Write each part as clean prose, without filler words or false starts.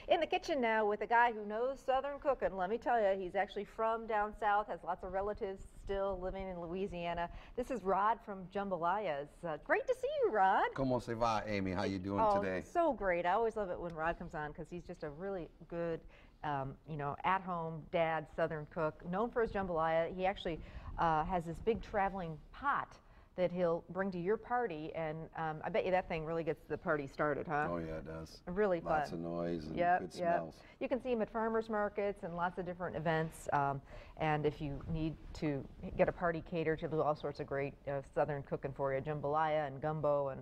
In the kitchen now with a guy who knows Southern cooking. Let me tell you, he's actually from down south, has lots of relatives still living in Louisiana. This is Rod from Jambalayas. Great to see you, Rod. Como se va, Amy? How you doing today? So great. I always love it when Rod comes on because he's just a really good, at-home dad Southern cook, known for his jambalaya. He actually has this big traveling pot that he'll bring to your party, and I bet you that thing really gets the party started, huh? Oh yeah, it does. Really fun. Lots of noise and good smells. You can see him at farmers markets and lots of different events, and if you need to get a party catered, he'll do all sorts of great Southern cooking for you, jambalaya and gumbo and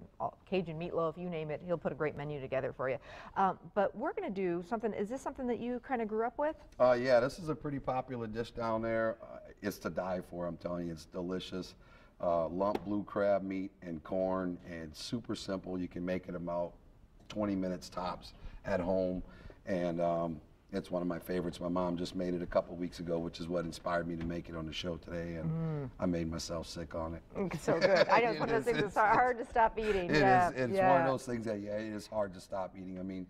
Cajun meatloaf, you name it, he'll put a great menu together for you. But we're going to do something, is this something that you kind of grew up with? Yeah, this is a pretty popular dish down there. It's to die for, I'm telling you, it's delicious. Lump blue crab meat and corn, and super simple. You can make it about 20 minutes tops at home, and it's one of my favorites. My mom just made it a couple weeks ago, which is what inspired me to make it on the show today, and I made myself sick on it. It's so good. I know it's one of those things that's hard to stop eating. It's one of those things that, it is hard to stop eating. I mean,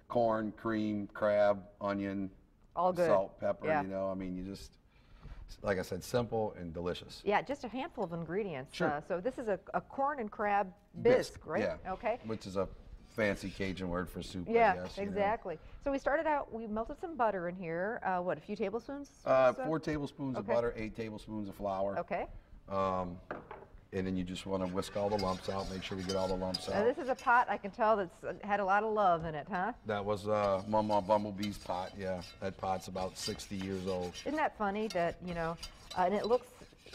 corn, cream, crab, onion, all good. Salt, pepper, I mean, you just, like I said, simple and delicious. Yeah, just a handful of ingredients. Sure. So this is a corn and crab bisque, right? Yeah. Okay. Which is a fancy Cajun word for soup, yeah, I guess. Exactly. So we started out, we melted some butter in here. What, a few tablespoons? 4 tablespoons of butter, 8 tablespoons of flour. Okay. And then you just want to whisk all the lumps out, make sure we get all the lumps out. Now this is a pot, I can tell, that's had a lot of love in it, huh? That was Mama Bumblebee's pot, yeah. That pot's about 60 years old. Isn't that funny that, and it looks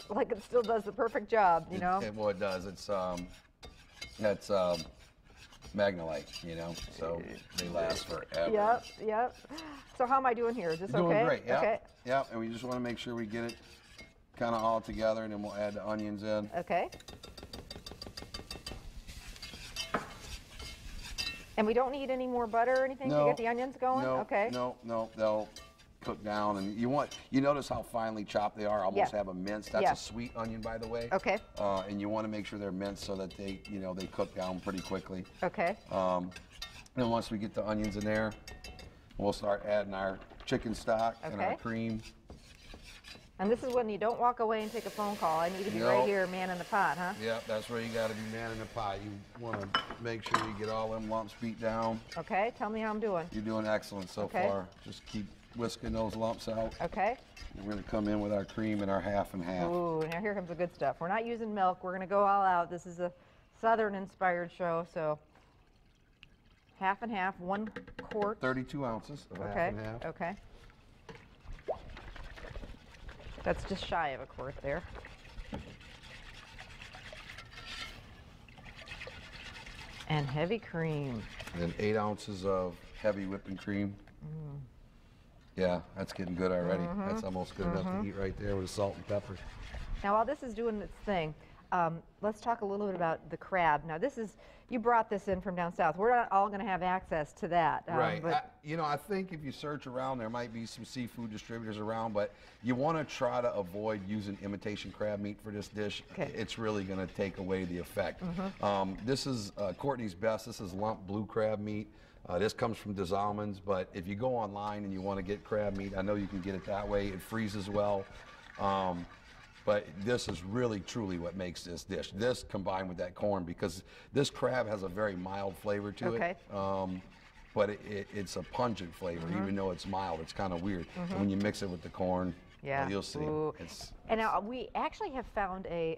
like it still does the perfect job, Well, it does. It's Magnolite, so they last forever. Yep. So how am I doing here? Is this okay? Doing great, yeah. Okay. Yeah, and we just want to make sure we get it kind of all together, and then we'll add the onions in. Okay. And we don't need any more butter or anything to get the onions going? No, okay. No, they'll cook down, and you notice how finely chopped they are, almost have a mince. That's a sweet onion, by the way. Okay. And you want to make sure they're minced so that they, they cook down pretty quickly. Okay. And once we get the onions in there, we'll start adding our chicken stock and our cream. And this is when you don't walk away and take a phone call. I need to be right here, man in the pot, huh? Yeah, that's where you got to be man in the pot. You want to make sure you get all them lumps beat down. Okay, tell me how I'm doing. You're doing excellent so far. Just keep whisking those lumps out. Okay. We're going to come in with our cream and our half and half. Ooh, now here comes the good stuff. We're not using milk. We're going to go all out. This is a Southern-inspired show, so half and half, 1 quart. 32 ounces of half and half. Okay. That's just shy of a quart there. And heavy cream. And 8 ounces of heavy whipping cream. Yeah, that's getting good already. That's almost good enough to eat right there with the salt and pepper. Now while this is doing its thing, let's talk a little bit about the crab. Now this is, you brought this in from down south. We're not all going to have access to that. Right. I think if you search around, there might be some seafood distributors around, but you want to try to avoid using imitation crab meat for this dish. Okay. It's really going to take away the effect. This is Courtney's best. This is lump blue crab meat. This comes from Des Allemands, but if you go online and you want to get crab meat, I know you can get it that way. It freezes well. But this is really, truly what makes this dish. This combined with that corn, because this crab has a very mild flavor to it. But it's a pungent flavor, even though it's mild. It's kind of weird. And when you mix it with the corn, you'll see. And now we actually have found a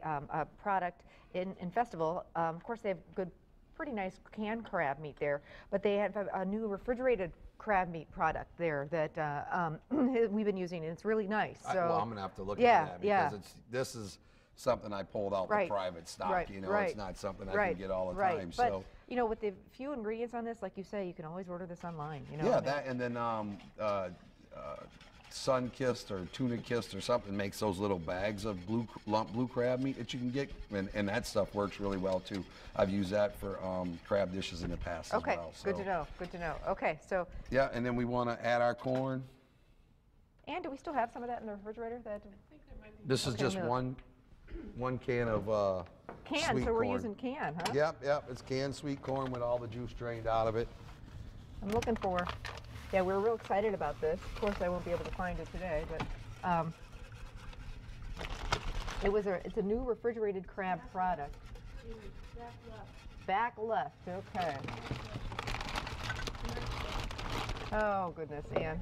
product in Festival. Of course, they have pretty nice canned crab meat there, but they have a new refrigerated crab meat product there that we've been using, and it's really nice. So well, I'm going to have to look at that because this is something I pulled out the private stock. It's not something I can get all the time. But with the few ingredients on this, like you say, you can always order this online. Yeah, that and then Sun-Kissed or Tuna-Kissed or something makes those little bags of lump blue crab meat that you can get, and that stuff works really well too. I've used that for crab dishes in the past as well. So. Good to know. Good to know. Okay, so yeah, and then we want to add our corn. And do we still have some of that in the refrigerator? This is just one can of canned. So we're using canned, huh? Yep. It's canned sweet corn with all the juice drained out of it. I'm looking for Yeah, we're real excited about this. Of course, I won't be able to find it today, but it's a new refrigerated crab product. Back left, okay. Oh, goodness, Ann.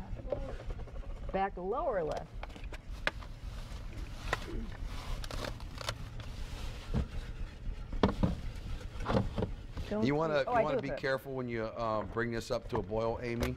Back lower left. You want to be careful when you bring this up to a boil, Amy,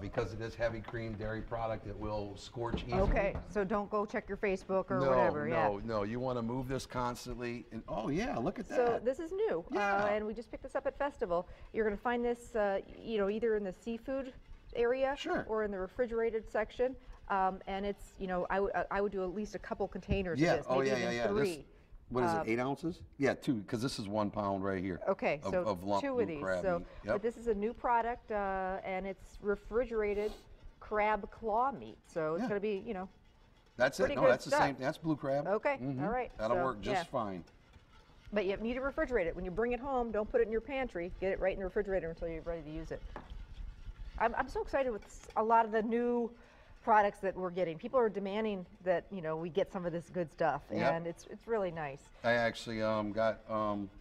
because it is heavy cream dairy product. It will scorch easily. Okay, so don't go check your Facebook or whatever. No. You want to move this constantly. And oh yeah, look at that. So this is new, Yeah. and we just picked this up at Festival. You're going to find this, either in the seafood area or in the refrigerated section. And it's, I would do at least a couple containers of this, maybe even 3. What is it, 8 ounces? Yeah, 2, because this is 1 pound right here. Okay, so of lump 2 blue of these. crab So, meat. Yep. but this is a new product, and it's refrigerated crab claw meat. So it's going to be, That's it. No, good that's the stuff. same. That's blue crab. Okay, all right. That'll So, work just fine. But you need to refrigerate it. When you bring it home, don't put it in your pantry. Get it right in the refrigerator until you're ready to use it. I'm so excited with a lot of the new products that we're getting. People are demanding that we get some of this good stuff, and it's really nice. I actually got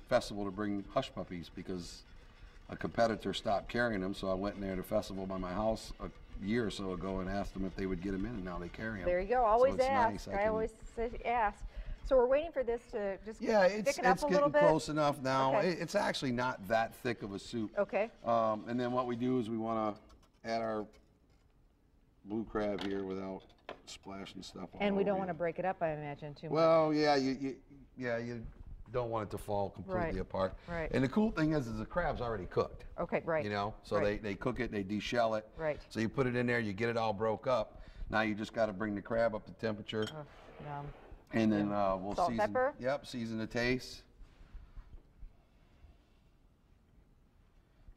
Festival to bring hush puppies because a competitor stopped carrying them, so I went in there to Festival by my house a year or so ago and asked them if they would get them in, and now they carry them. There you go. Always so it's ask. Nice. I always say ask. So we're waiting for this to just thicken up a little bit. Yeah, it's getting close enough now. Okay. It's actually not that thick of a soup. Okay. And then what we do is we want to add our blue crab here without splashing stuff on. And we don't want to break it up, I imagine, too much. Well, yeah, you don't want it to fall completely apart. Right. And the cool thing is the crab's already cooked. Okay, right. So they cook it, they de-shell it. Right. So you put it in there, you get it all broke up. Now you just got to bring the crab up to temperature. Oh, yum. And then we'll Salt, season. pepper? Yep, season the taste.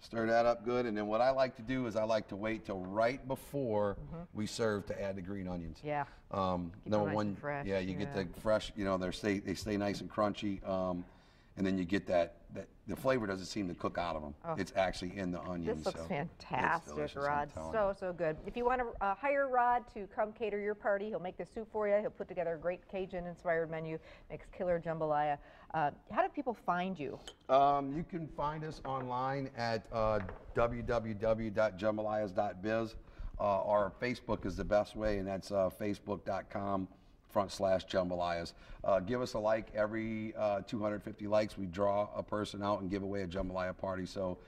Stir that up good, and then what I like to do is I like to wait till right before we serve to add the green onions. Yeah. Number nice one, and fresh, you get the fresh. They stay nice and crunchy, and then you get that the flavor doesn't seem to cook out of them. Oh. It's actually in the onions. This looks fantastic, delicious, Rod. I'm telling you. So good. If you want to hire Rod to come cater your party, he'll make the soup for you. He'll put together a great Cajun-inspired menu, makes killer jambalaya. How do people find you? You can find us online at www.jambalayas.biz. Our Facebook is the best way, and that's facebook.com/jambalayas. Give us a like. Every 250 likes, we draw a person out and give away a jambalaya party. So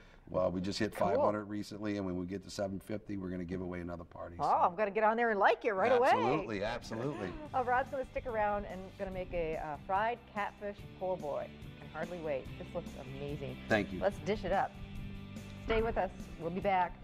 we just hit 500 recently, and when we get to 750, we're going to give away another party. Oh, I'm going to get on there and like you right away. Absolutely, absolutely. Rod's going to stick around and going to make a fried catfish po' boy. Can hardly wait. This looks amazing. Thank you. Let's dish it up. Stay with us. We'll be back.